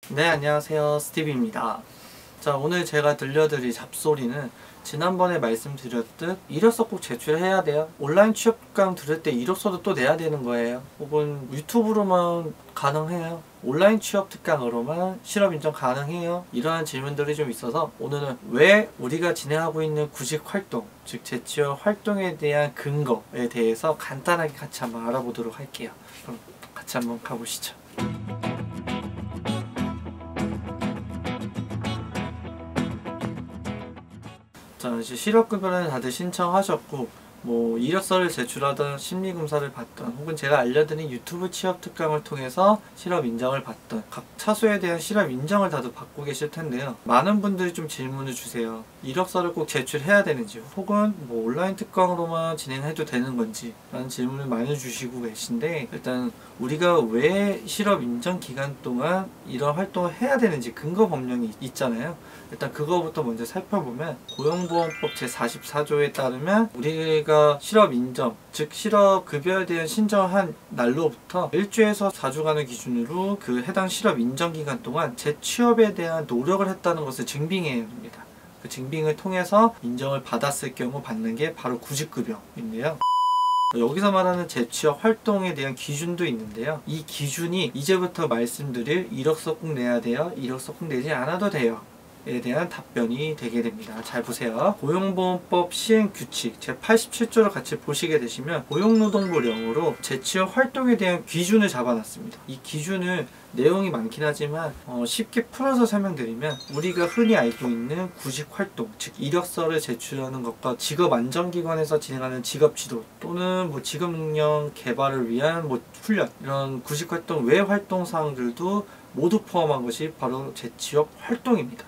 네, 안녕하세요. 스티브입니다. 자, 오늘 제가 들려드릴 잡소리는 지난번에 말씀드렸듯 이력서 꼭 제출해야 돼요. 온라인 취업강 들을 때 이력서도 또 내야 되는 거예요. 혹은 유튜브로만 가능해요. 온라인 취업 특강으로만 실업 인정 가능해요. 이러한 질문들이 좀 있어서 오늘은 왜 우리가 진행하고 있는 구직 활동, 즉 재취업 활동에 대한 근거에 대해서 간단하게 같이 한번 알아보도록 할게요. 그럼 같이 한번 가보시죠. 자, 이제 실업급여는 다들 신청하셨고, 이력서를 제출하던 심리검사를 받던, 혹은 제가 알려드린 유튜브 취업 특강을 통해서 실업 인정을 받던, 각 차수에 대한 실업 인정을 다들 받고 계실 텐데요. 많은 분들이 좀 질문을 주세요. 이력서를 꼭 제출해야 되는지, 혹은 온라인 특강으로만 진행해도 되는 건지, 라는 질문을 많이 주시고 계신데, 일단 우리가 왜 실업 인정 기간 동안 이런 활동을 해야 되는지 근거 법령이 있잖아요. 일단 그거부터 먼저 살펴보면 고용보험법 제44조에 따르면 우리가 실업 인정, 즉 실업 급여에 대한 신청을 한 날로부터 1주에서 4주간을 기준으로 그 해당 실업 인정 기간 동안 재취업에 대한 노력을 했다는 것을 증빙해야 합니다. 그 증빙을 통해서 인정을 받았을 경우 받는 게 바로 구직급여인데요. 여기서 말하는 재취업 활동에 대한 기준도 있는데요. 이 기준이 이제부터 말씀드릴 이력서 꼭 내야 돼요, 이력서 꼭 내지 않아도 돼요 에 대한 답변이 되게 됩니다. 잘 보세요. 고용보험법 시행규칙 제87조를 같이 보시게 되시면 고용노동부령으로 재취업 활동에 대한 기준을 잡아놨습니다. 이 기준은 내용이 많긴 하지만 쉽게 풀어서 설명드리면 우리가 흔히 알고 있는 구직활동, 즉 이력서를 제출하는 것과 직업안정기관에서 진행하는 직업지도 또는 직업능력 개발을 위한 훈련, 이런 구직활동 외 활동사항들도 모두 포함한 것이 바로 재취업 활동입니다.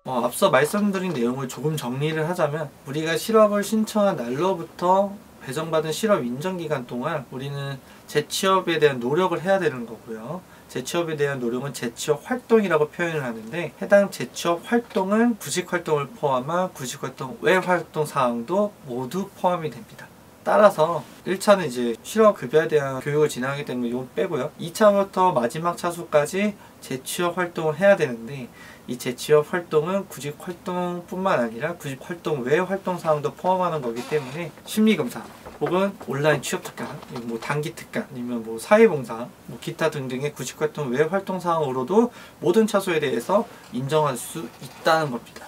앞서 말씀드린 내용을 조금 정리를 하자면 우리가 실업을 신청한 날로부터 배정받은 실업 인정기간 동안 우리는 재취업에 대한 노력을 해야 되는 거고요. 재취업에 대한 노력은 재취업 활동이라고 표현을 하는데, 해당 재취업 활동은 구직활동을 포함한 구직활동 외 활동 사항도 모두 포함이 됩니다. 따라서 1차는 이제 실업급여에 대한 교육을 진행하기 때문에 이건 빼고요. 2차부터 마지막 차수까지 재취업 활동을 해야 되는데, 이 재취업 활동은 구직 활동뿐만 아니라 구직 활동 외 활동 사항도 포함하는 거기 때문에 심리검사 혹은 온라인 취업 특강, 단기 특강, 아니면 사회봉사, 기타 등등의 구직 활동 외 활동 사항으로도 모든 차수에 대해서 인정할 수 있다는 겁니다.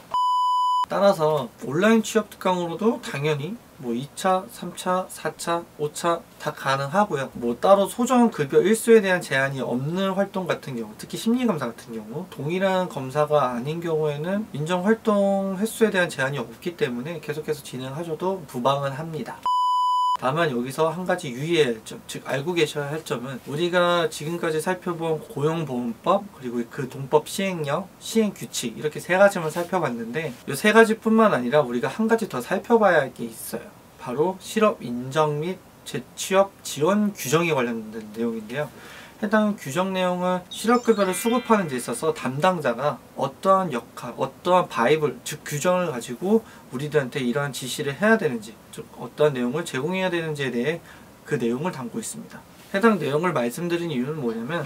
따라서 온라인 취업 특강으로도 당연히 2차, 3차, 4차, 5차 다 가능하고요. 따로 소정 급여 일수에 대한 제한이 없는 활동 같은 경우, 특히 심리검사 같은 경우 동일한 검사가 아닌 경우에는 인정 활동 횟수에 대한 제한이 없기 때문에 계속해서 진행하셔도 무방은 합니다. 다만 여기서 한 가지 유의해야 할 점, 즉 알고 계셔야 할 점은 우리가 지금까지 살펴본 고용보험법, 그리고 그 동법 시행령, 시행규칙, 이렇게 세 가지만 살펴봤는데 이 세 가지뿐만 아니라 우리가 한 가지 더 살펴봐야 할 게 있어요. 바로 실업 인정 및 재취업 지원 규정에 관련된 내용인데요. 해당 규정 내용은 실업급여를 수급하는 데 있어서 담당자가 어떠한 역할, 어떠한 바이블, 즉 규정을 가지고 우리들한테 이러한 지시를 해야 되는지, 즉 어떠한 내용을 제공해야 되는지에 대해 그 내용을 담고 있습니다. 해당 내용을 말씀드린 이유는 뭐냐면,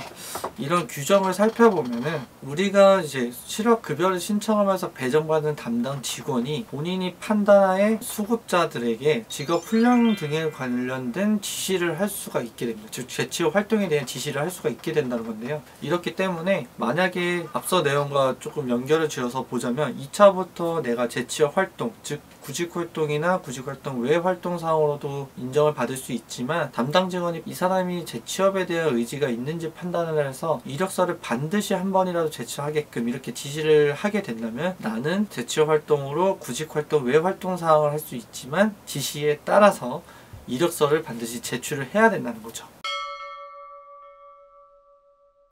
이런 규정을 살펴보면은 우리가 이제 실업급여를 신청하면서 배정받은 담당 직원이 본인이 판단하에 수급자들에게 직업훈련 등에 관련된 지시를 할 수가 있게 됩니다. 즉 재취업 활동에 대한 지시를 할 수가 있게 된다는 건데요. 이렇기 때문에 만약에 앞서 내용과 조금 연결을 지어서 보자면 2차부터 내가 재취업 활동, 즉 구직활동이나 구직활동 외 활동상으로도 인정을 받을 수 있지만, 담당 직원이 이 사람이 재취업에 대한 의지가 있는지 판단을 해서 이력서를 반드시 한 번이라도 제출하게끔 이렇게 지시를 하게 된다면, 나는 재취업 활동으로 구직활동 외 활동사항을 할 수 있지만 지시에 따라서 이력서를 반드시 제출을 해야 된다는 거죠.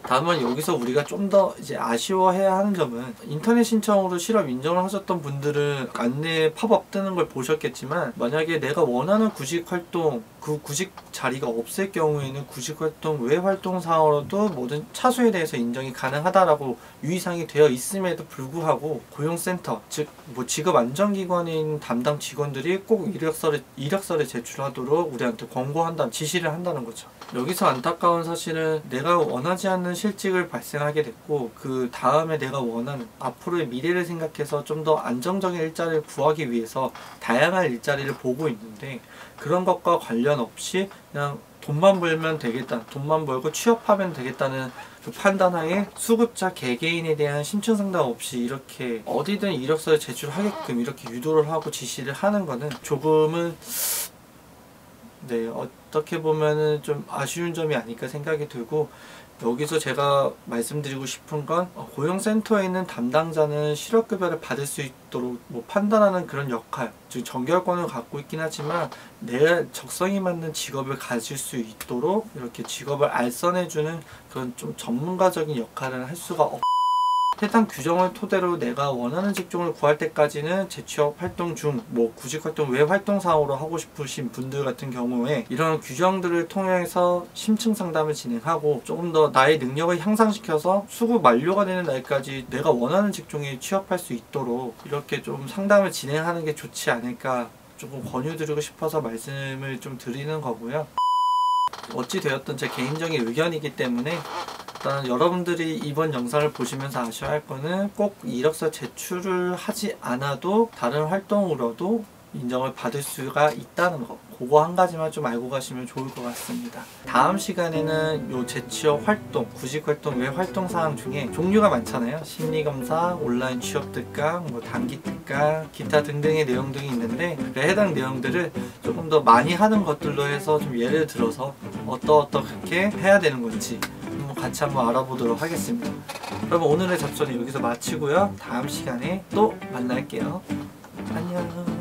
다만 여기서 우리가 좀 더 이제 아쉬워해야 하는 점은 인터넷 신청으로 실업 인정을 하셨던 분들은 안내에 팝업 뜨는 걸 보셨겠지만 만약에 내가 원하는 구직 활동 그 구직 자리가 없을 경우에는 구직 활동 외 활동 사항으로도 모든 차수에 대해서 인정이 가능하다라고 유의사항이 되어 있음에도 불구하고 고용센터 즉 뭐 직업 안정기관에 있는 담당 직원들이 꼭 이력서를 제출하도록 우리한테 권고한다는 지시를 한다는 거죠. 여기서 안타까운 사실은 내가 원하지 않는 실직을 발생하게 됐고 그 다음에 내가 원하는 앞으로의 미래를 생각해서 좀 더 안정적인 일자리를 구하기 위해서 다양한 일자리를 보고 있는데 그런 것과 관련 없이 그냥 돈만 벌면 되겠다, 돈만 벌고 취업하면 되겠다는 그 판단하에 수급자 개개인에 대한 심층 상담 없이 이렇게 어디든 이력서를 제출하게끔 이렇게 유도를 하고 지시를 하는 거는 조금은 어떻게 보면은 좀 아쉬운 점이 아닐까 생각이 들고, 여기서 제가 말씀드리고 싶은 건 고용센터에 있는 담당자는 실업급여를 받을 수 있도록 뭐 판단하는 그런 역할, 즉 정결권을 갖고 있긴 하지만 내 적성에 맞는 직업을 가질 수 있도록 이렇게 직업을 알선해주는 그런 좀 전문가적인 역할을 할 수가 없. 해당 규정을 토대로 내가 원하는 직종을 구할 때까지는 재취업 활동 중, 뭐 구직 활동 외 활동 사항으로 하고 싶으신 분들 같은 경우에 이런 규정들을 통해서 심층 상담을 진행하고 조금 더 나의 능력을 향상시켜서 수급 만료가 되는 날까지 내가 원하는 직종에 취업할 수 있도록 이렇게 좀 상담을 진행하는 게 좋지 않을까 조금 권유드리고 싶어서 말씀을 좀 드리는 거고요. 어찌 되었든 제 개인적인 의견이기 때문에 일단 여러분들이 이번 영상을 보시면서 아셔야 할 거는 꼭 이력서 제출을 하지 않아도 다른 활동으로도 인정을 받을 수가 있다는 거, 그거 한 가지만 좀 알고 가시면 좋을 것 같습니다. 다음 시간에는 요 재취업 활동, 구직 활동 외 활동 사항 중에 종류가 많잖아요. 심리검사, 온라인 취업 특강, 뭐 단기 특강, 기타 등등의 내용들이 있는데 그 해당 내용들을 조금 더 많이 하는 것들로 해서 좀 예를 들어서 어떻게 해야 되는 건지 같이 한번 알아보도록 하겠습니다. 그럼 오늘의 접선은 여기서 마치고요. 다음 시간에 또 만날게요. 안녕.